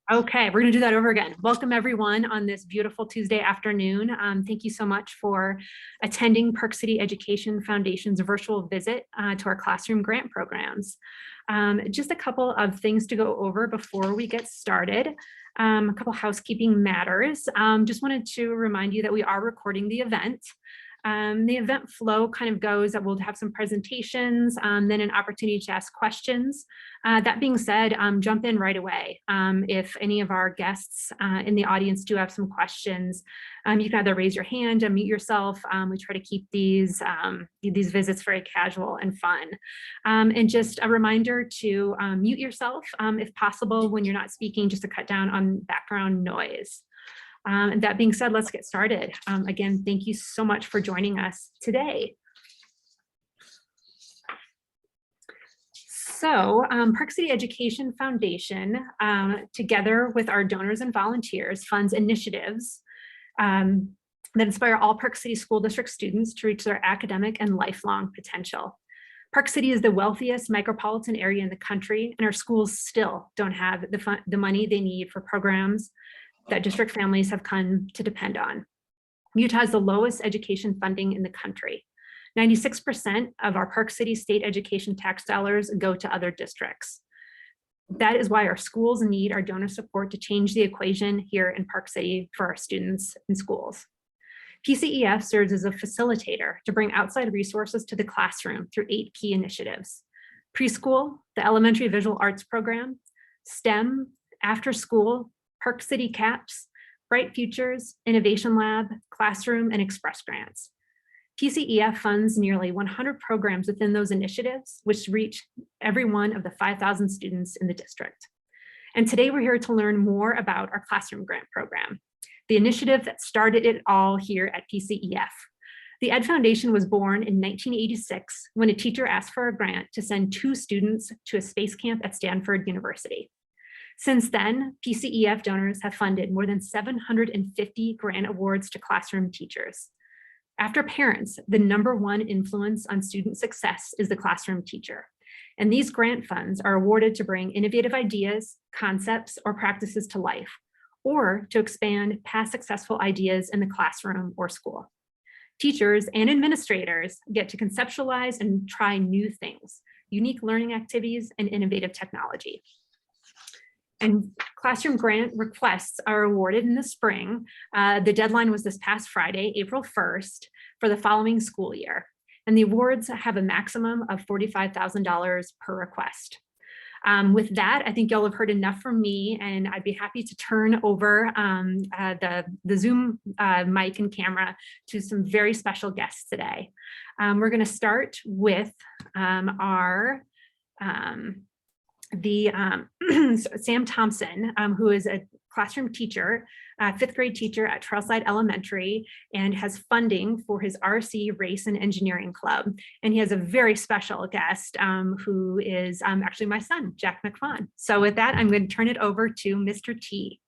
Okay, we're going to do that over again. Welcome everyone on this beautiful Tuesday afternoon. Thank you so much for attending Park City Education Foundation's virtual visit to our classroom grant programs. Just a couple of things to go over before we get started. A couple housekeeping matters. Just wanted to remind you that we are recording the event. The event flow kind of goes that we'll have some presentations, then an opportunity to ask questions. That being said, jump in right away. If any of our guests in the audience do have some questions, you can either raise your hand, unmute yourself. We try to keep these visits very casual and fun. And just a reminder to mute yourself if possible when you're not speaking, just to cut down on background noise. And that being said, let's get started. Again, thank you so much for joining us today. So Park City Education Foundation, together with our donors and volunteers, funds initiatives that inspire all Park City School District students to reach their academic and lifelong potential. Park City is the wealthiest micropolitan area in the country, and our schools still don't have the money they need for programs that district families have come to depend on. Utah has the lowest education funding in the country. 96% of our Park City state education tax dollars go to other districts. That is why our schools need our donor support to change the equation here in Park City for our students and schools. PCEF serves as a facilitator to bring outside resources to the classroom through 8 key initiatives: preschool, the elementary visual arts program, STEM, after school, Park City CAPS, Bright Futures, Innovation Lab, Classroom, and Express Grants. PCEF funds nearly 100 programs within those initiatives, which reach every one of the 5,000 students in the district. And today we're here to learn more about our classroom grant program, the initiative that started it all here at PCEF. The Ed Foundation was born in 1986 when a teacher asked for a grant to send 2 students to a space camp at Stanford University. Since then, PCEF donors have funded more than 750 grant awards to classroom teachers. After parents, the #1 influence on student success is the classroom teacher. And these grant funds are awarded to bring innovative ideas, concepts, or practices to life, or to expand past successful ideas in the classroom or school. Teachers and administrators get to conceptualize and try new things, unique learning activities, and innovative technology. And classroom grant requests are awarded in the spring. The deadline was this past Friday, April 1st, for the following school year. And the awards have a maximum of $45,000 per request. With that, I think y'all have heard enough from me, and I'd be happy to turn over the Zoom mic and camera to some very special guests today. We're going to start with Sam Thompson, who is a classroom teacher, 5th grade teacher at Trailside Elementary, and has funding for his RC Race and Engineering Club. And he has a very special guest who is actually my son, Jack McFawn. So with that, I'm going to turn it over to Mr. T.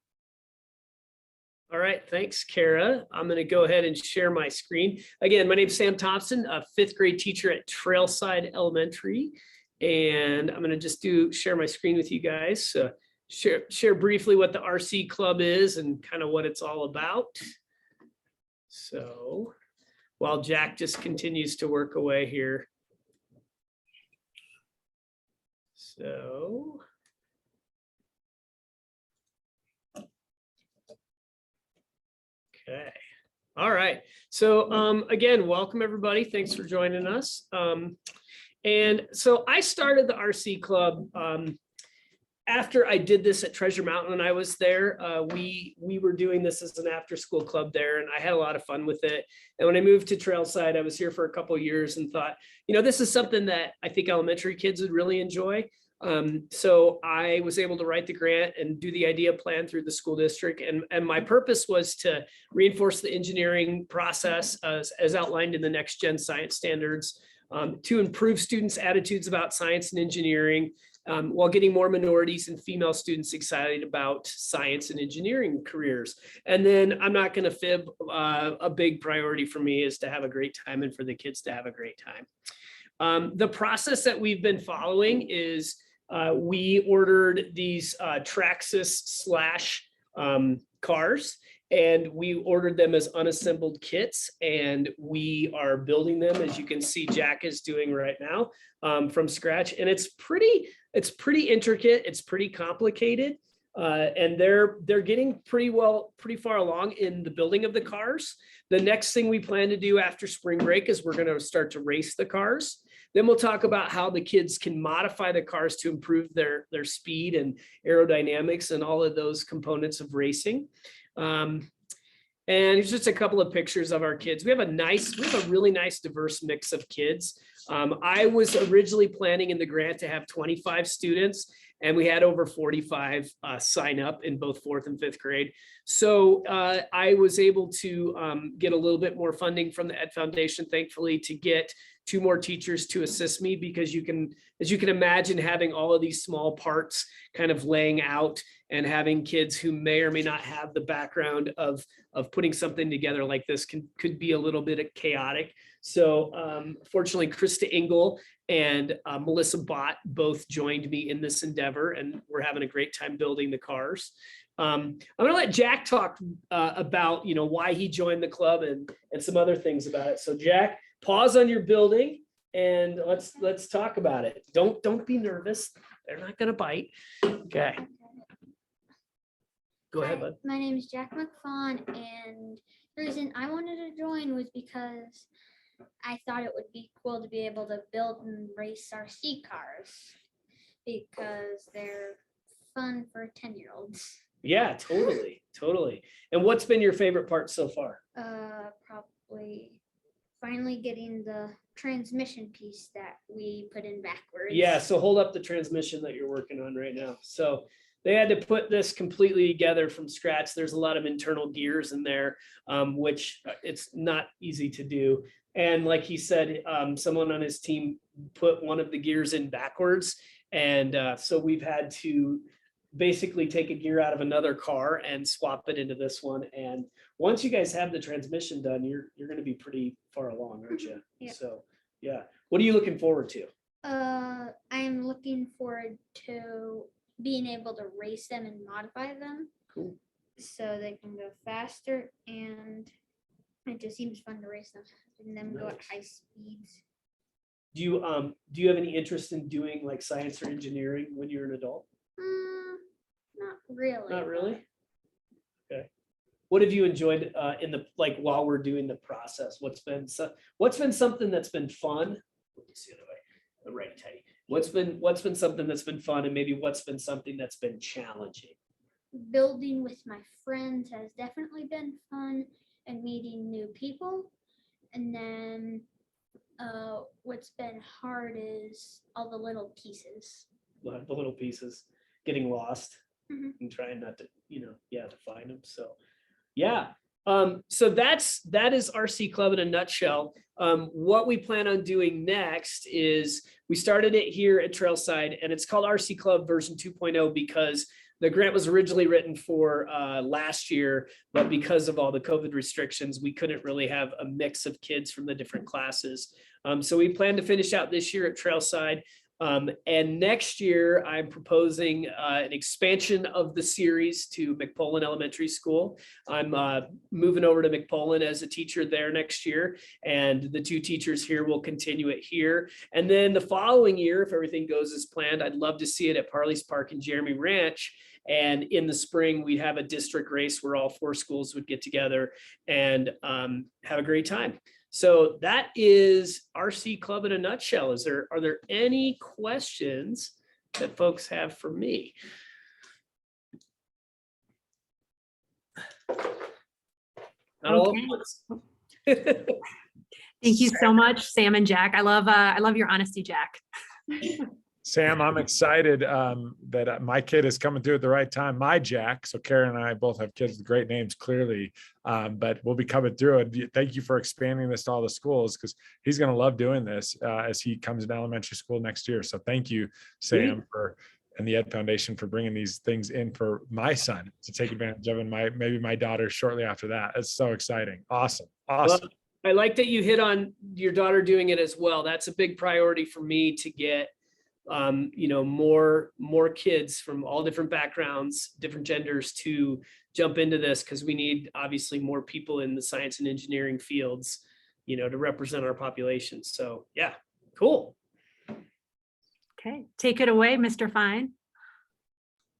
All right, thanks, Kara. I'm going to go ahead and share my screen. Again, my name is Sam Thompson, a 5th grade teacher at Trailside Elementary. And I'm going to just share my screen with you guys. Share briefly what the RC Club is and kind of what it's all about. So while Jack just continues to work away here. So. Okay. All right. So again, welcome everybody. Thanks for joining us. And so I started the RC Club after I did this at Treasure Mountain when I was there. We were doing this as an after-school club there, and I had a lot of fun with it. And when I moved to Trailside, I was here for a couple of years and thought, this is something that I think elementary kids would really enjoy. So I was able to write the grant and do the idea plan through the school district. And my purpose was to reinforce the engineering process as outlined in the Next Gen Science Standards, to improve students' attitudes about science and engineering, while getting more minorities and female students excited about science and engineering careers. And then I'm not going to fib, a big priority for me is to have a great time and for the kids to have a great time. The process that we've been following is We ordered these Traxxas slash cars, and we ordered them as unassembled kits, and we are building them, as you can see Jack is doing right now, from scratch. And it's pretty intricate, it's pretty complicated. And they're getting pretty far along in the building of the cars. The next thing we plan to do after spring break is we're going to start to race the cars. Then we'll talk about how the kids can modify the cars to improve their speed and aerodynamics and all of those components of racing. And here's just a couple of pictures of our kids. We have a really nice diverse mix of kids. I was originally planning in the grant to have 25 students, and we had over 45 sign up in both 4th and 5th grade. So I was able to get a little bit more funding from the Ed Foundation, thankfully, to get 2 more teachers to assist me, because as you can imagine, having all of these small parts kind of laying out and having kids who may or may not have the background of putting something together like this could be a little bit chaotic. So fortunately, Krista Engel and Melissa Bott both joined me in this endeavor, and we're having a great time building the cars. I'm going to let Jack talk about why he joined the club and some other things about it. So Jack, pause on your building and let's talk about it. Don't be nervous. They're not going to bite. Okay. Go ahead, bud. My name is Jack McFawn, and the reason I wanted to join was because I thought it would be cool to be able to build and race RC cars, because they're fun for 10-year-olds. Yeah, totally. And what's been your favorite part so far? Probably finally getting the transmission piece that we put in backwards. Yeah, so hold up the transmission that you're working on right now. So they had to put this completely together from scratch. There's a lot of internal gears in there, which it's not easy to do. And like he said, someone on his team put one of the gears in backwards. And so we've had to basically take a gear out of another car and swap it into this one. And once you guys have the transmission done, you're going to be pretty far along, aren't you? Yeah. So yeah. What are you looking forward to? I'm looking forward to being able to race them and modify them. Cool. So they can go faster, and it just seems fun to race them and then go at high speeds. Do you have any interest in doing like science or engineering when you're an adult? Not really. Not really? Okay. What have you enjoyed while we're doing the process? What's been something that's been fun? Let's see the other way. The right Teddy. What's been something that's been fun, and maybe what's been something that's been challenging? Building with my friends has definitely been fun, and meeting new people. And then what's been hard is all the little pieces. The little pieces, getting lost. Mm-hmm. And trying not to, to find them. So yeah. So that is RC Club in a nutshell. What we plan on doing next is we started it here at Trailside, and it's called RC Club version 2.0 because the grant was originally written for last year, but because of all the COVID restrictions, we couldn't really have a mix of kids from the different classes. So we plan to finish out this year at Trailside. And next year, I'm proposing an expansion of the series to McPolin Elementary School. I'm moving over to McPolin as a teacher there next year, and the 2 teachers here will continue it here. And then the following year, if everything goes as planned, I'd love to see it at Parley's Park and Jeremy Ranch. And in the spring, we'd have a district race where all 4 schools would get together and have a great time. So that is RC Club in a nutshell. Are there any questions that folks have for me? Not all at once. Thank you so much, Sam and Jack. I love your honesty, Jack. Sam, I'm excited that my kid is coming through at the right time. My Jack, so Karen and I both have kids with great names, clearly, but we'll be coming through. And thank you for expanding this to all the schools, because he's going to love doing this as he comes to elementary school next year. So thank you, Sam, and the Ed Foundation for bringing these things in for my son to take advantage of, and maybe my daughter shortly after that. It's so exciting. Awesome. Well, I like that you hit on your daughter doing it as well. That's a big priority for me, to get more kids from all different backgrounds, different genders to jump into this, because we need obviously more people in the science and engineering fields, to represent our population. So yeah, cool. Okay, take it away, Mr. Fine.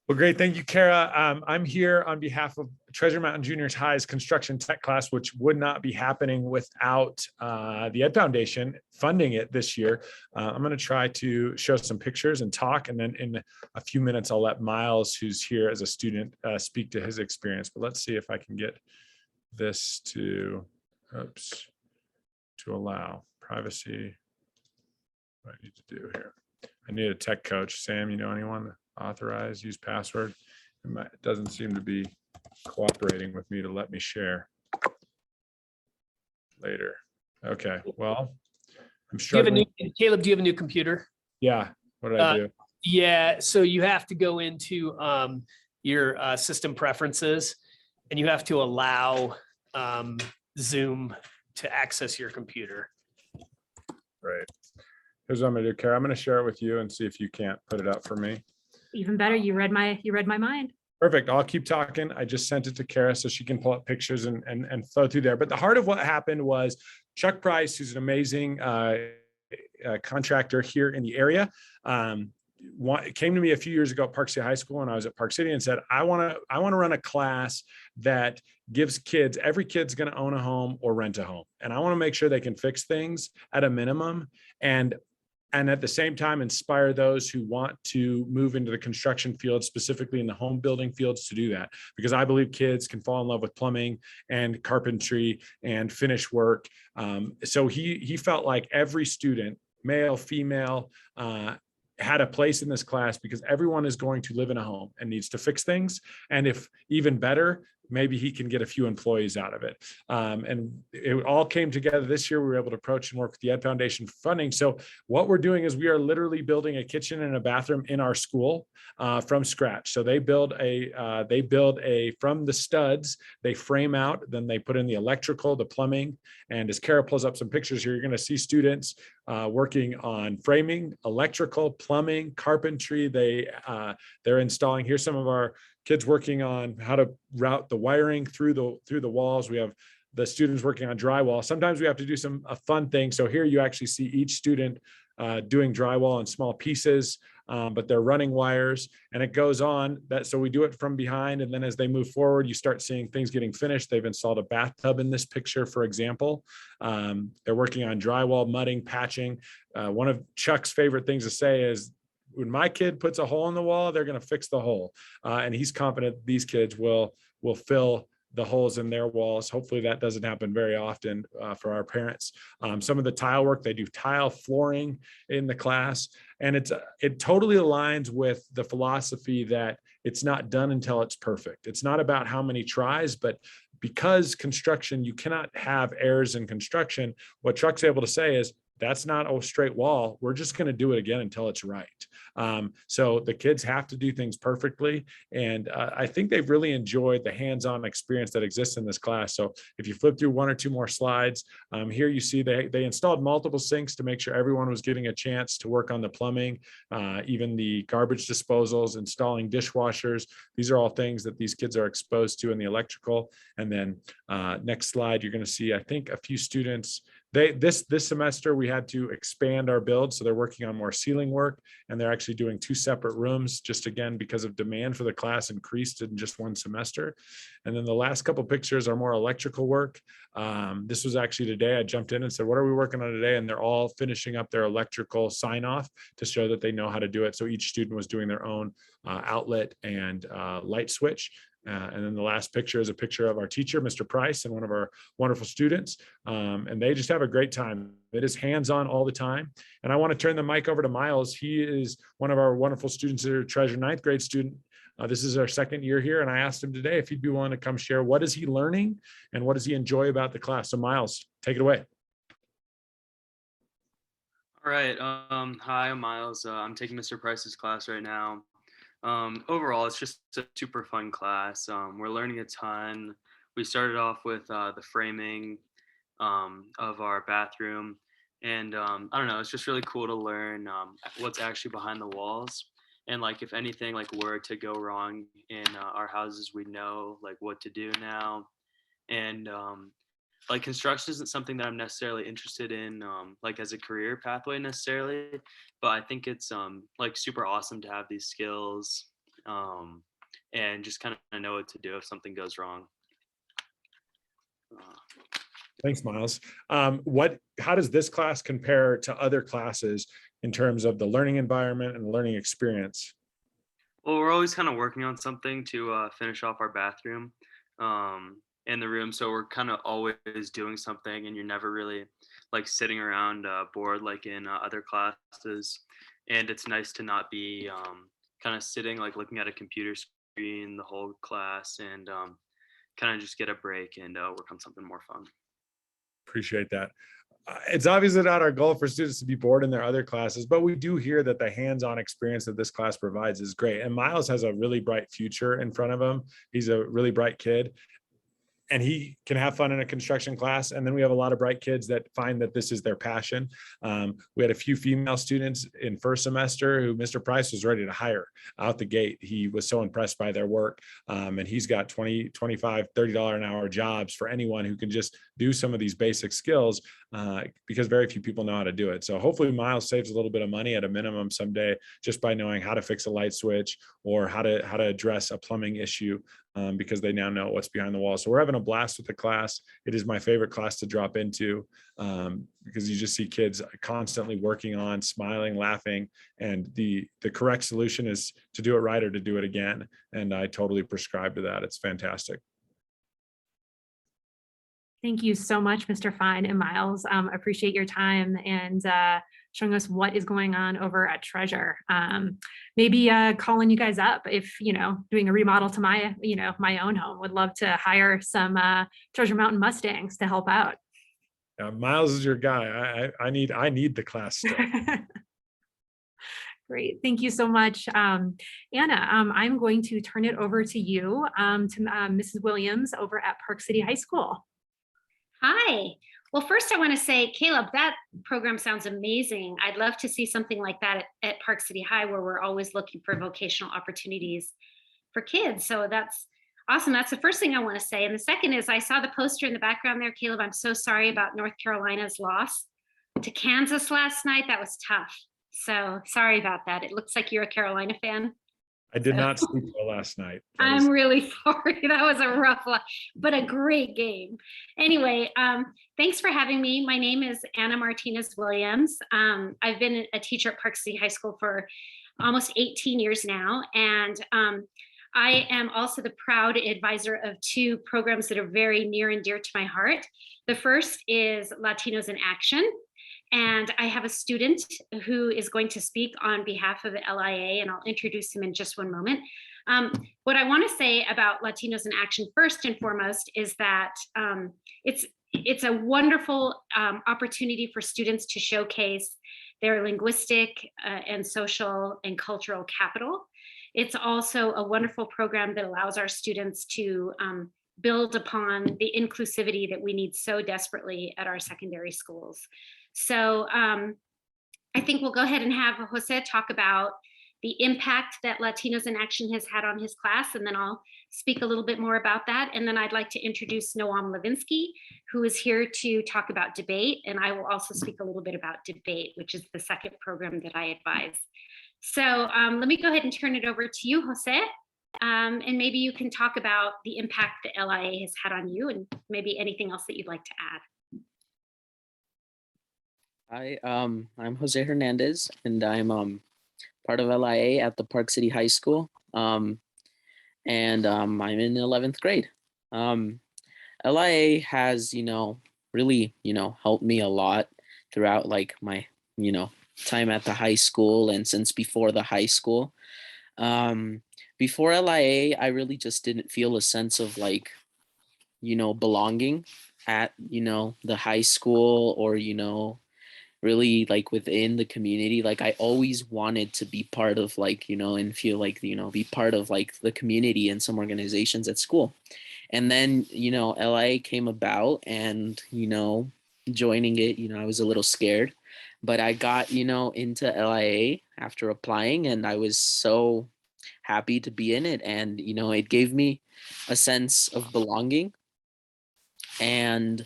Well, great. Thank you, Kara. I'm here on behalf of Treasure Mountain Junior High's construction tech class, which would not be happening without the Ed Foundation funding it this year. I'm going to try to show some pictures and talk, and then in a few minutes, I'll let Miles, who's here as a student, speak to his experience. But let's see if I can get this to allow privacy. What I need to do here. I need a tech coach. Sam, you know anyone? Authorize, use password. It doesn't seem to be cooperating with me to let me share later. Okay, well, I'm struggling. Caleb, do you have a new computer? Yeah, what did I do? Yeah, so you have to go into your system preferences, and you have to allow Zoom to access your computer. Right. Here's what I'm gonna do, Kara. I'm gonna share it with you and see if you can't put it up for me. Even better, you read my mind. Perfect. I'll keep talking. I just sent it to Kara so she can pull up pictures and flow through there. But the heart of what happened was Chuck Price, who's an amazing contractor here in the area, came to me a few years ago at Park City High School when I was at Park City and said, I want to run a class that gives kids, every kid's going to own a home or rent a home. And I want to make sure they can fix things at a minimum. And at the same time, inspire those who want to move into the construction field, specifically in the home building fields, to do that. Because I believe kids can fall in love with plumbing and carpentry and finish work. So he felt like every student, male, female, had a place in this class, because everyone is going to live in a home and needs to fix things. And if even better, maybe he can get a few employees out of it. And it all came together this year. We were able to approach and work with the Ed Foundation funding. So what we're doing is we are literally building a kitchen and a bathroom in our school from scratch. So they build a from the studs, they frame out, then they put in the electrical, the plumbing. And as Kara pulls up some pictures here, you're going to see students working on framing, electrical, plumbing, carpentry. They're installing. Here's some of our kids working on how to route the wiring through the walls. We have the students working on drywall. Sometimes we have to do some fun things. So here you actually see each student doing drywall in small pieces, but they're running wires, and it goes on. So we do it from behind, and then as they move forward, you start seeing things getting finished. They've installed a bathtub in this picture, for example. They're working on drywall, mudding, patching. One of Chuck's favorite things to say is, when my kid puts a hole in the wall, they're going to fix the hole. And he's confident these kids will fill the holes in their walls. Hopefully that doesn't happen very often for our parents. Some of the tile work, they do tile flooring in the class. And it totally aligns with the philosophy that it's not done until it's perfect. It's not about how many tries, but because construction, you cannot have errors in construction. What Chuck's able to say is, that's not a straight wall. We're just going to do it again until it's right. So the kids have to do things perfectly. And I think they've really enjoyed the hands-on experience that exists in this class. So if you flip through one or two more slides, here you see they installed multiple sinks to make sure everyone was getting a chance to work on the plumbing, even the garbage disposals, installing dishwashers. These are all things that these kids are exposed to in the electrical. And then next slide, you're going to see, I think, a few students. This semester we had to expand our build, so they're working on more ceiling work, and they're actually doing 2 separate rooms, just again because of demand for the class increased in just one semester. And then the last couple pictures are more electrical work. This was actually today. I jumped in and said, what are we working on today? And they're all finishing up their electrical sign off to show that they know how to do it. So each student was doing their own outlet and light switch. And then the last picture is a picture of our teacher, Mr. Price, and one of our wonderful students. And they just have a great time. It is hands-on all the time. And I want to turn the mic over to Miles. He is one of our wonderful students here, Treasure 9th grade student. This is our second year here. And I asked him today if he'd be willing to come share what is he learning and what does he enjoy about the class. So Miles, take it away. All right. Hi, I'm Miles. I'm taking Mr. Price's class right now. Overall, it's just a super fun class. We're learning a ton. We started off with the framing of our bathroom. And I don't know, it's just really cool to learn what's actually behind the walls. And like, if anything like were to go wrong in our houses, we know like what to do now. And like, construction isn't something that I'm necessarily interested in like as a career pathway necessarily, but I think it's like super awesome to have these skills and just kind of know what to do if something goes wrong. Thanks, Miles. How does this class compare to other classes in terms of the learning environment and learning experience? Well, we're always kind of working on something to finish off our bathroom in the room. So we're kind of always doing something, and you're never really like sitting around bored like in other classes. And it's nice to not be kind of sitting like looking at a computer screen the whole class, and kind of just get a break and work on something more fun. Appreciate that. It's obviously not our goal for students to be bored in their other classes, but we do hear that the hands-on experience that this class provides is great. And Miles has a really bright future in front of him. He's a really bright kid, and he can have fun in a construction class. And then we have a lot of bright kids that find that this is their passion. We had a few female students in first semester who Mr. Price was ready to hire out the gate. He was so impressed by their work. And he's got $20, $25, $30 an hour jobs for anyone who can just do some of these basic skills because very few people know how to do it. So hopefully Miles saves a little bit of money at a minimum someday just by knowing how to fix a light switch or how to address a plumbing issue. Because they now know what's behind the wall. So we're having a blast with the class. It is my favorite class to drop into because you just see kids constantly working on, smiling, laughing, and the correct solution is to do it right or to do it again. And I totally prescribe to that. It's fantastic. Thank you so much, Mr. Fine and Miles. Appreciate your time and showing us what is going on over at Treasure. Maybe calling you guys up if, doing a remodel to my, my own home. Would love to hire some Treasure Mountain Mustangs to help out. Miles is your guy. I need the class still. Great. Thank you so much. Anna, I'm going to turn it over to you, to Mrs. Williams over at Park City High School. Hi. Well, first I want to say, Caleb, that program sounds amazing. I'd love to see something like that at Park City High, where we're always looking for vocational opportunities for kids. So that's awesome. That's the first thing I want to say. And the second is, I saw the poster in the background there, Caleb. I'm so sorry about North Carolina's loss to Kansas last night. That was tough. So sorry about that. It looks like you're a Carolina fan. I did not sleep well last night. I'm really sorry. That was a rough one, but a great game. Anyway, thanks for having me. My name is Anna Martinez Williams. I've been a teacher at Park City High School for almost 18 years now. And I am also the proud advisor of two programs that are very near and dear to my heart. The first is Latinos in Action. And I have a student who is going to speak on behalf of the LIA, and I'll introduce him in just one moment. What I want to say about Latinos in Action first and foremost is that it's a wonderful opportunity for students to showcase their linguistic and social and cultural capital. It's also a wonderful program that allows our students to build upon the inclusivity that we need so desperately at our secondary schools. So I think we'll go ahead and have José talk about the impact that Latinos in Action has had on his class, and then I'll speak a little bit more about that. And then I'd like to introduce Noam Levinsky, who is here to talk about debate, and I will also speak a little bit about debate, which is the second program that I advise. So let me go ahead and turn it over to you, José, and maybe you can talk about the impact the LIA has had on you and maybe anything else that you'd like to add. Hi, I'm José Hernandez, and I'm part of LIA at the Park City High School, and I'm in 11th grade. LIA has, really, helped me a lot throughout like my, time at the high school and since before the high school. Before LIA, I really just didn't feel a sense of like, belonging at, the high school or, really like within the community. Like I always wanted to be part of like, and feel like, be part of like the community and some organizations at school. And then, LIA came about and, joining it. I was a little scared, but I got, into LIA after applying, and I was so happy to be in it. And, it gave me a sense of belonging, and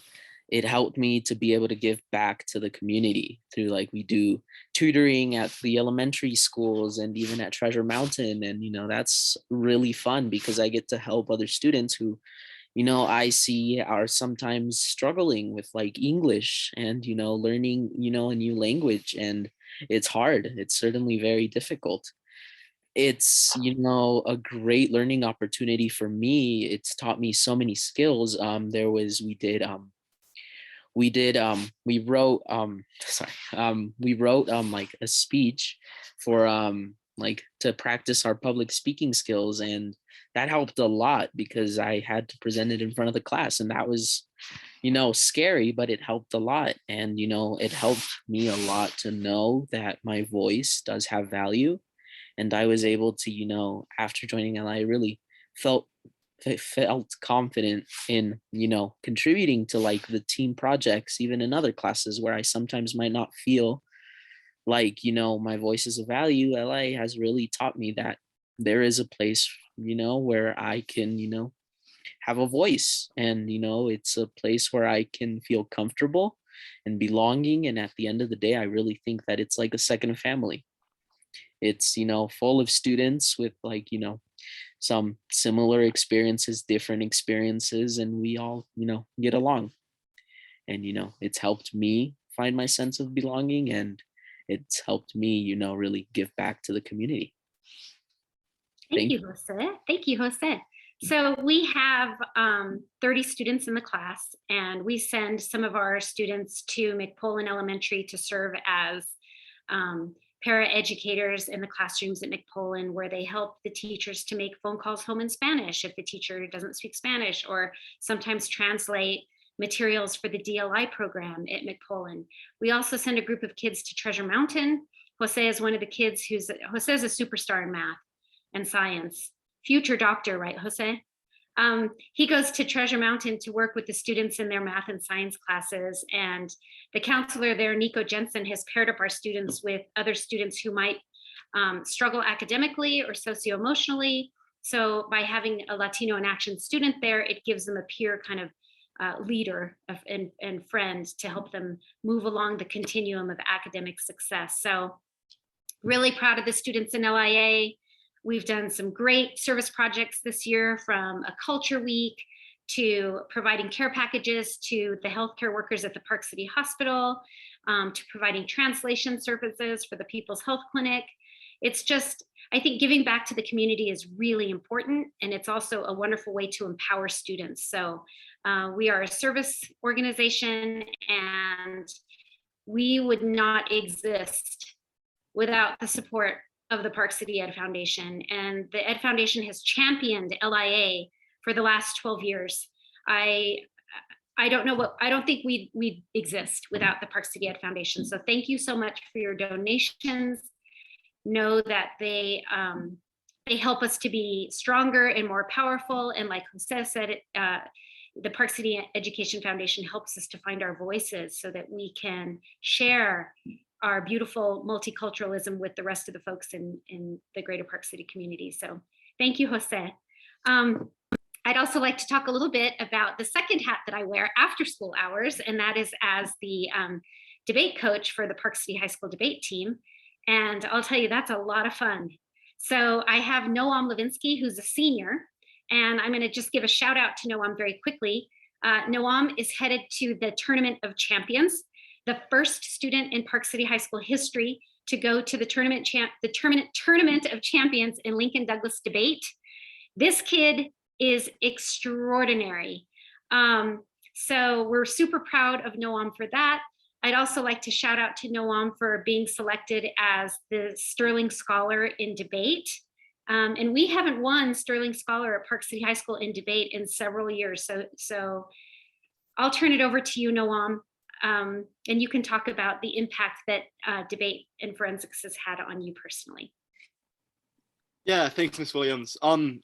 it helped me to be able to give back to the community through, like, we do tutoring at the elementary schools and even at Treasure Mountain. And, that's really fun because I get to help other students who, I see are sometimes struggling with like English and, learning, a new language. And it's hard. It's certainly very difficult. It's, a great learning opportunity for me. It's taught me so many skills. We wrote like a speech for like to practice our public speaking skills, and that helped a lot because I had to present it in front of the class, and that was scary, but it helped a lot. And it helped me a lot to know that my voice does have value. And I was able to, after joining LI, I really felt confident in, contributing to like the team projects, even in other classes where I sometimes might not feel like, my voice is of value. LA has really taught me that there is a place, where I can, have a voice, and, it's a place where I can feel comfortable and belonging. And at the end of the day, I really think that it's like a second family. It's, full of students with like, some similar experiences, different experiences, and we all, get along. And, it's helped me find my sense of belonging, and it's helped me, really give back to the community. Thank you, José. Thank you, José. So we have 30 students in the class, and we send some of our students to McFawn Elementary to serve as para-educators in the classrooms at McFawn, where they help the teachers to make phone calls home in Spanish if the teacher doesn't speak Spanish, or sometimes translate materials for the DLI program at McFawn. We also send a group of kids to Treasure Mountain. José is one of the kids José is a superstar in math and science, future doctor, right, José? He goes to Treasure Mountain to work with the students in their math and science classes. And the counselor there, Nico Jensen, has paired up our students with other students who might struggle academically or socio-emotionally. So by having a Latino in Action student there, it gives them a peer kind of leader and friend to help them move along the continuum of academic success. So really proud of the students in LIA. We've done some great service projects this year, from a culture week to providing care packages to the healthcare workers at the Park City Hospital, to providing translation services for the People's Health Clinic. It's just, I think giving back to the community is really important, and it's also a wonderful way to empower students. So we are a service organization, and we would not exist without the support of the Park City Ed Foundation. And the Ed Foundation has championed LIA for the last 12 years. I don't think we'd exist without the Park City Ed Foundation. So thank you so much for your donations. Know that they help us to be stronger and more powerful. And like José said, the Park City Education Foundation helps us to find our voices so that we can share our beautiful multiculturalism with the rest of the folks in the greater Park City community. So thank you, José. I'd also like to talk a little bit about the second hat that I wear after school hours, and that is as the debate coach for the Park City High School debate team. And I'll tell you, that's a lot of fun. So I have Noam Levinsky, who's a senior, and I'm gonna just give a shout out to Noam very quickly. Noam is headed to the Tournament of Champions, the first student in Park City High School history to go to the Tournament of Champions in Lincoln Douglas debate. This kid is extraordinary. So we're super proud of Noam for that. I'd also like to shout out to Noam for being selected as the Sterling Scholar in debate. And we haven't won Sterling Scholar at Park City High School in debate in several years. So I'll turn it over to you, Noam. And you can talk about the impact that debate and forensics has had on you personally. Yeah, thanks, Ms. Williams.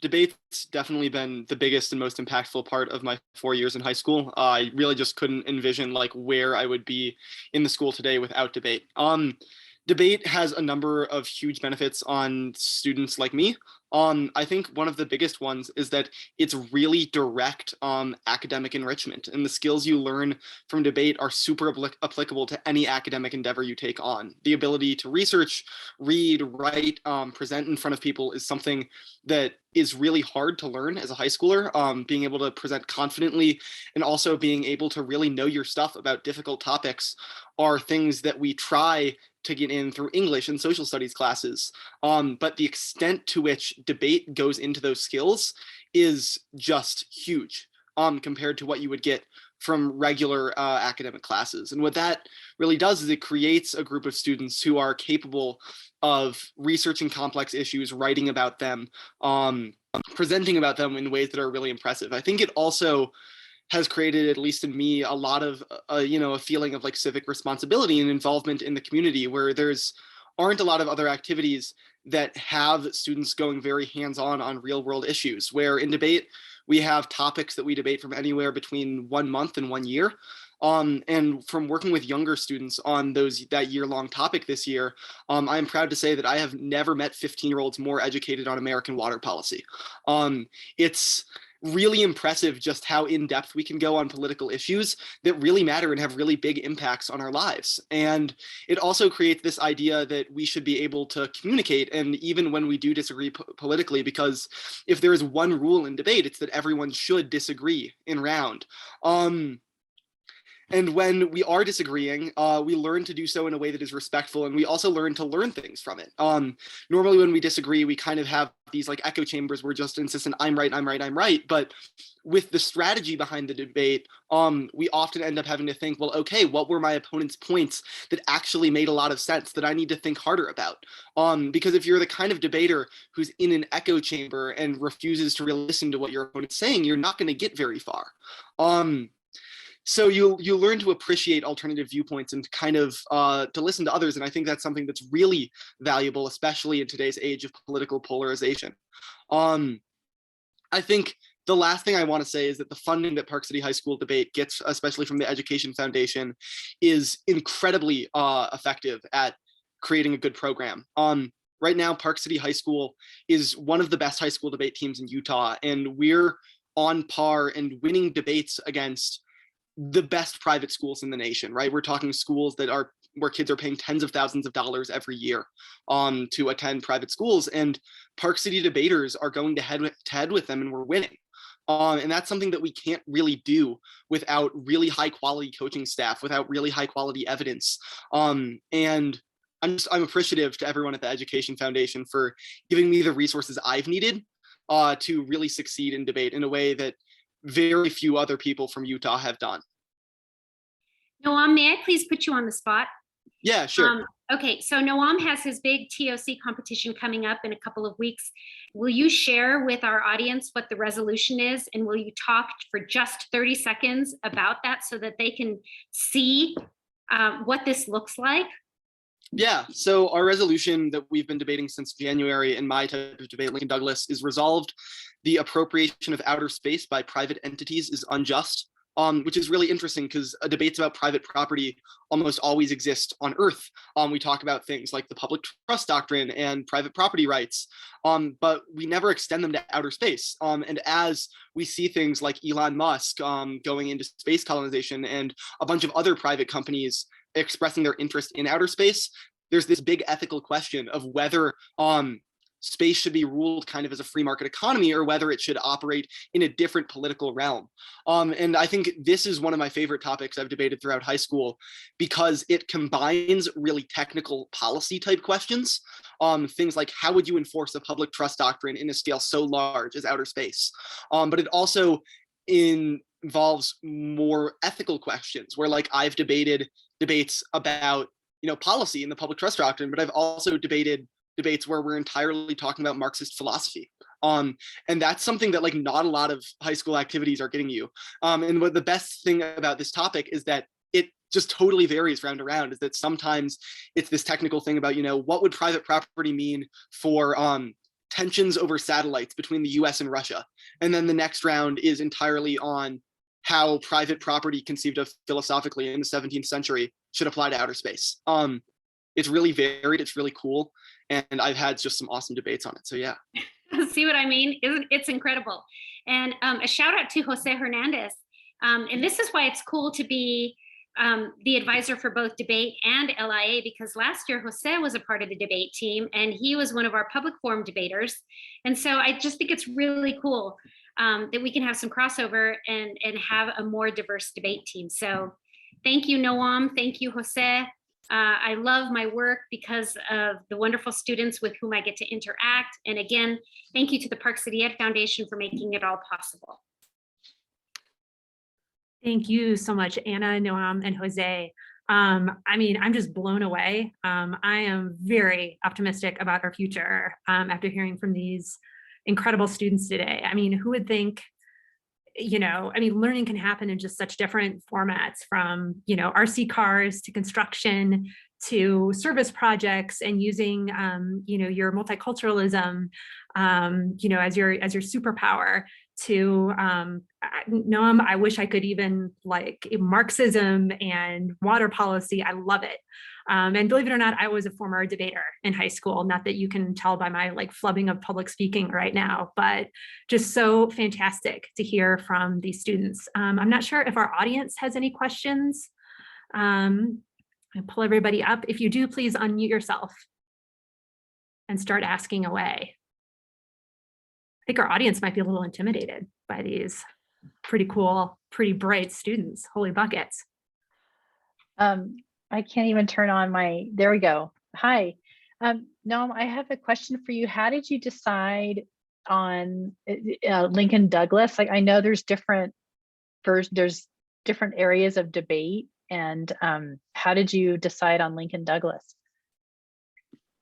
Debate's definitely been the biggest and most impactful part of my 4 years in high school. I really just couldn't envision like where I would be in the school today without debate. Debate has a number of huge benefits on students like me. I think one of the biggest ones is that it's really direct academic enrichment, and the skills you learn from debate are super applicable to any academic endeavor you take on. The ability to research, read, write, present in front of people is something that is really hard to learn as a high schooler. Being able to present confidently and also being able to really know your stuff about difficult topics are things that we try to get in through English and social studies classes. But the extent to which debate goes into those skills is just huge compared to what you would get from regular academic classes. And what that really does is it creates a group of students who are capable of researching complex issues, writing about them, presenting about them in ways that are really impressive. I think it also has created, at least in me, a lot of, a feeling of like civic responsibility and involvement in the community, where aren't a lot of other activities that have students going very hands-on on real world issues, where in debate, we have topics that we debate from anywhere between 1 month and 1 year. And from working with younger students on that year-long topic this year, I am proud to say that I have never met 15-year-olds more educated on American water policy. It's really impressive just how in-depth we can go on political issues that really matter and have really big impacts on our lives. And it also creates this idea that we should be able to communicate, and even when we do disagree politically, because if there is one rule in debate, it's that everyone should disagree in round. And when we are disagreeing, we learn to do so in a way that is respectful, and we also learn to learn things from it. Normally when we disagree, we kind of have these like echo chambers where just insistent, I'm right, I'm right, I'm right. But with the strategy behind the debate, we often end up having to think, well, okay, what were my opponent's points that actually made a lot of sense that I need to think harder about? Because if you're the kind of debater who's in an echo chamber and refuses to really listen to what your opponent's saying, you're not going to get very far. So you learn to appreciate alternative viewpoints and kind of to listen to others. And I think that's something that's really valuable, especially in today's age of political polarization. I think the last thing I want to say is that the funding that Park City High School debate gets, especially from the Education Foundation, is incredibly effective at creating a good program. Right now, Park City High School is one of the best high school debate teams in Utah, and we're on par and winning debates against the best private schools in the nation, right? We're talking schools where kids are paying tens of thousands of dollars every year to attend private schools, and Park City debaters are going to head with them, and we're winning. And that's something that we can't really do without really high quality coaching staff, without really high quality evidence. And I'm appreciative to everyone at the Education Foundation for giving me the resources I've needed to really succeed in debate in a way that very few other people from Utah have done. Noam, may I please put you on the spot? Yeah, sure. Okay, so Noam has his big TOC competition coming up in a couple of weeks. Will you share with our audience what the resolution is, and will you talk for just 30 seconds about that so that they can see what this looks like? Yeah, so our resolution that we've been debating since January in my type of debate, Lincoln Douglas, is resolved. The appropriation of outer space by private entities is unjust, which is really interesting because debates about private property almost always exist on Earth. We talk about things like the public trust doctrine and private property rights, but we never extend them to outer space. And as we see things like Elon Musk going into space colonization and a bunch of other private companies expressing their interest in outer space, there's this big ethical question of whether space should be ruled kind of as a free market economy or whether it should operate in a different political realm. And I think this is one of my favorite topics I've debated throughout high school because it combines really technical policy type questions, things like how would you enforce a public trust doctrine in a scale so large as outer space? But it also involves more ethical questions where like I've debated debates about, policy in the public trust doctrine, but I've also debated debates where we're entirely talking about Marxist philosophy. And that's something that like not a lot of high school activities are getting you. And what the best thing about this topic is that it just totally varies round around, is that sometimes it's this technical thing about, what would private property mean for tensions over satellites between the US and Russia. And then the next round is entirely on how private property conceived of philosophically in the 17th century should apply to outer space. It's really varied, it's really cool. And I've had just some awesome debates on it. So yeah. See what I mean? It's incredible. And a shout out to José Hernandez. And this is why it's cool to be the advisor for both debate and LIA, because last year José was a part of the debate team and he was one of our public forum debaters. And so I just think it's really cool that we can have some crossover and have a more diverse debate team. So thank you, Noam. Thank you, José. I love my work because of the wonderful students with whom I get to interact. And again, thank you to the Park City Ed Foundation for making it all possible. Thank you so much, Anna, Noam, and Jose. I mean, I'm just blown away. I am very optimistic about our future after hearing from these incredible students today. I mean, who would think, learning can happen in just such different formats, from, RC cars to construction to service projects, and using, your multiculturalism, as your superpower to, Noam, I wish I could even like Marxism and water policy. I love it. And believe it or not, I was a former debater in high school. Not that you can tell by my like flubbing of public speaking right now, but just so fantastic to hear from these students. I'm not sure if our audience has any questions. I pull everybody up. If you do, please unmute yourself and start asking away. I think our audience might be a little intimidated by these pretty cool, pretty bright students. Holy buckets. I can't even turn on there we go. Hi. Noam, I have a question for you. How did you decide on Lincoln Douglas? Like, I know there's different areas of debate, and how did you decide on Lincoln Douglas?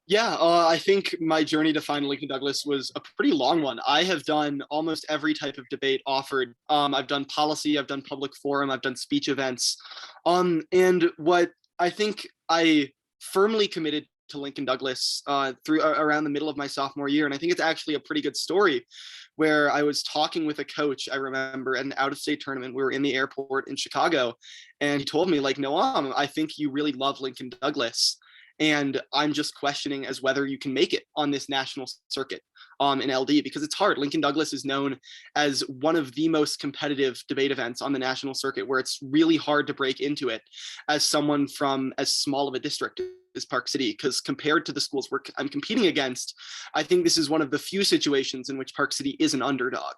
Yeah, I think my journey to find Lincoln Douglas was a pretty long one. I have done almost every type of debate offered. I've done policy, I've done public forum, I've done speech events. And what I think I firmly committed to Lincoln Douglas through around the middle of my sophomore year. And I think it's actually a pretty good story, where I was talking with a coach, I remember, at an out-of-state tournament. We were in the airport in Chicago, and he told me, like, Noam, I think you really love Lincoln Douglas, and I'm just questioning as whether you can make it on this national circuit in LD, because it's hard. Lincoln Douglas is known as one of the most competitive debate events on the national circuit, where it's really hard to break into it as someone from as small of a district as Park City, because compared to the schools I'm competing against, I think this is one of the few situations in which Park City is an underdog.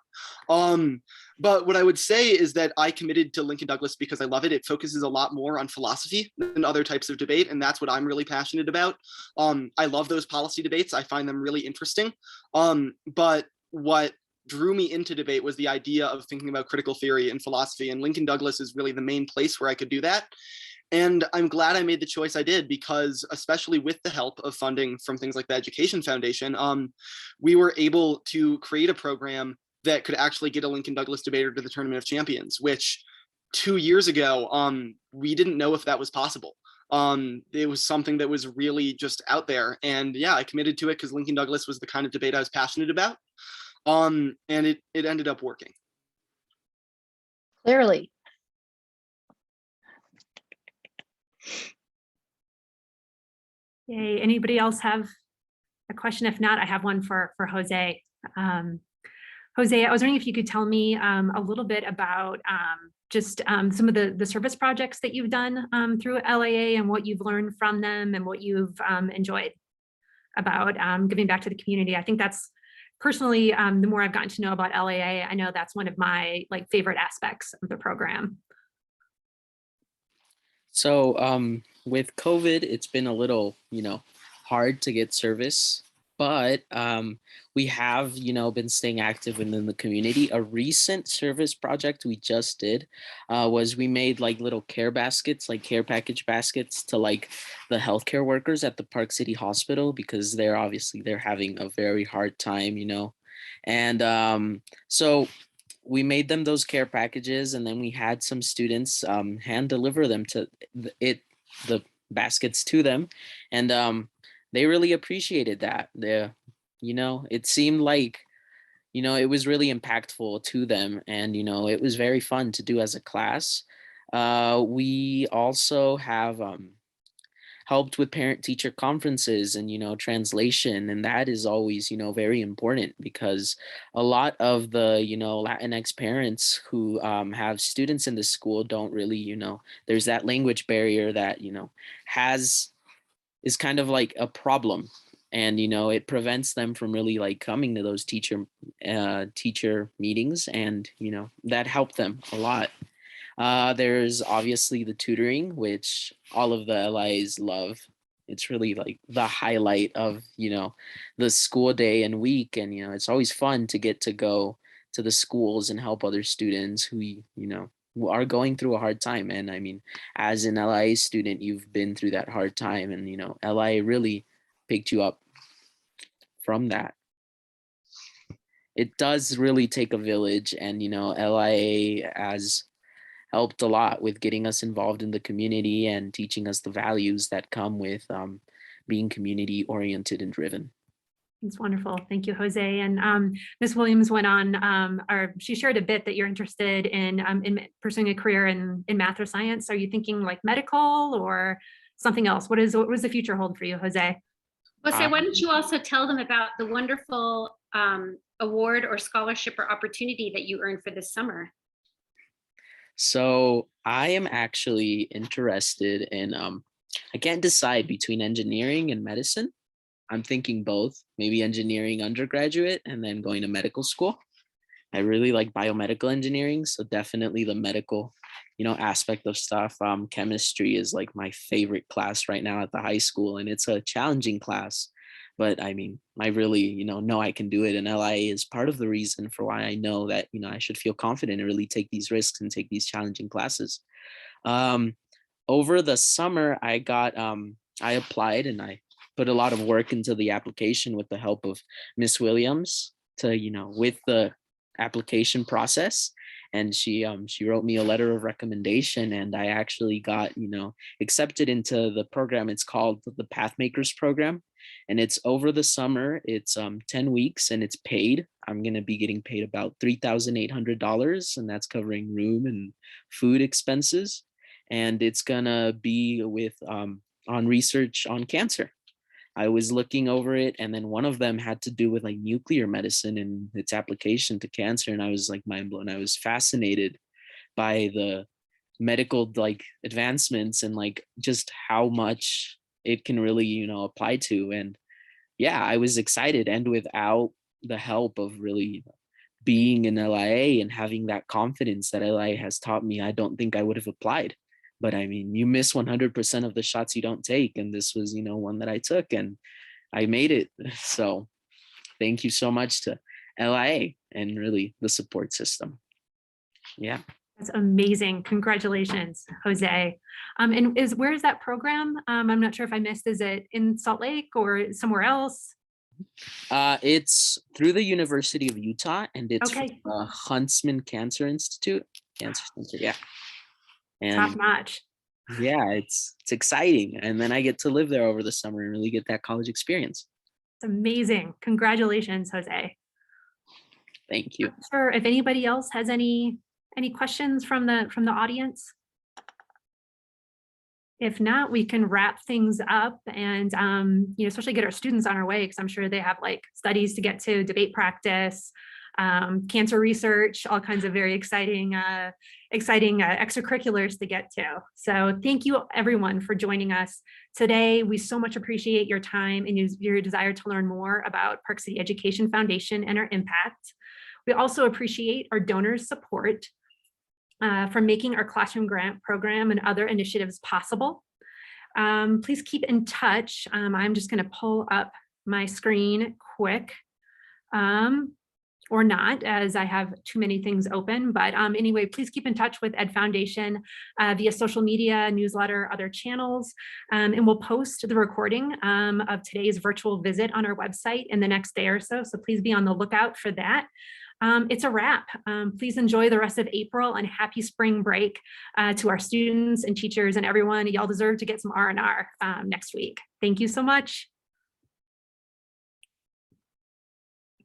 But what I would say is that I committed to Lincoln Douglas because I love it. It focuses a lot more on philosophy than other types of debate, and that's what I'm really passionate about. I love those policy debates. I find them really interesting. But what drew me into debate was the idea of thinking about critical theory and philosophy, and Lincoln Douglas is really the main place where I could do that. And I'm glad I made the choice I did, because especially with the help of funding from things like the Education Foundation, we were able to create a program that could actually get a Lincoln Douglas debater to the Tournament of Champions, which 2 years ago, we didn't know if that was possible. It was something that was really just out there. And yeah, I committed to it because Lincoln Douglas was the kind of debate I was passionate about. And it ended up working. Clearly. Yay. Anybody else have a question? If not, I have one for Jose. Jose, I was wondering if you could tell me a little bit about just some of the service projects that you've done through LIA, and what you've learned from them, and what you've enjoyed about giving back to the community. I think that's personally, the more I've gotten to know about LIA, I know that's one of my favorite aspects of the program. So with COVID, it's been a little, hard to get service, but we have, been staying active within the community. A recent service project we just did was we made little care baskets, care package baskets to the healthcare workers at the Park City Hospital, because they're having a very hard time, And so we made them those care packages, and then we had some students hand deliver them to the baskets to them, and they really appreciated that. it seemed like, it was really impactful to them, and, it was very fun to do as a class. We also have helped with parent-teacher conferences and, translation, and that is always, very important, because a lot of the, Latinx parents who have students in the school don't really, there's that language barrier that, is kind of like a problem. And, it prevents them from really like coming to those teacher meetings, and, that helped them a lot. There's obviously the tutoring, which all of the LIs love. It's really like the highlight of, the school day and week. And, it's always fun to get to go to the schools and help other students who, who are going through a hard time. And I mean, as an LIA student, you've been through that hard time, and, LIA really picked you up from that. It does really take a village, and, LIA has helped a lot with getting us involved in the community and teaching us the values that come with being community oriented and driven. It's wonderful. Thank you, Jose. And Ms. Williams went on, or she shared a bit that you're interested in pursuing a career in math or science. Are you thinking like medical or something else? What does the future hold for you, Jose? Jose, why don't you also tell them about the wonderful award or scholarship or opportunity that you earned for this summer? So I am actually interested in, I can't decide between engineering and medicine. I'm thinking both, maybe engineering undergraduate and then going to medical school. I really like biomedical engineering, so definitely the medical, aspect of stuff. Chemistry is like my favorite class right now at the high school, and it's a challenging class. But I mean, I really, know I can do it. And LIA is part of the reason for why I know that, I should feel confident and really take these risks and take these challenging classes. Over the summer, I applied, and I put a lot of work into the application with the help of Miss Williams with the application process. And she wrote me a letter of recommendation, and I actually got, accepted into the program. It's called the Pathmakers program. And it's over the summer. It's 10 weeks, and it's paid. I'm going to be getting paid about $3,800, and that's covering room and food expenses. And it's going to be with on research on cancer. I was looking over it, and then one of them had to do with like nuclear medicine and its application to cancer. And I was like mind blown. I was fascinated by the medical like advancements and like just how much it can really, apply to. And yeah, I was excited. And without the help of really being in LIA and having that confidence that LIA has taught me, I don't think I would have applied. But I mean, you miss 100% of the shots you don't take. And this was, one that I took, and I made it. So thank you so much to LIA and really the support system. Yeah. That's amazing. Congratulations, Jose. And where is that program? I'm not sure if I missed, is it in Salt Lake or somewhere else? It's through the University of Utah, and it's okay. Huntsman Cancer Institute. Cancer Center, yeah. And top notch. Yeah, it's exciting. And then I get to live there over the summer and really get that college experience. It's amazing. Congratulations, Jose. Thank you. I'm not sure if anybody else has any questions from the audience. If not, we can wrap things up and especially get our students on our way, because I'm sure they have like studies to get to, debate practice, cancer research, all kinds of very exciting extracurriculars to get to. So thank you everyone for joining us today. We so much appreciate your time and your desire to learn more about Park City Education Foundation and our impact. We also appreciate our donors' support for making our classroom grant program and other initiatives possible. Please keep in touch. I'm just going to pull up my screen quick. Or not, as I have too many things open. But anyway, please keep in touch with Ed Foundation via social media, newsletter, other channels. And we'll post the recording of today's virtual visit on our website in the next day or so. So please be on the lookout for that. It's a wrap. Please enjoy the rest of April and happy spring break to our students and teachers and everyone. Y'all deserve to get some R&R next week. Thank you so much.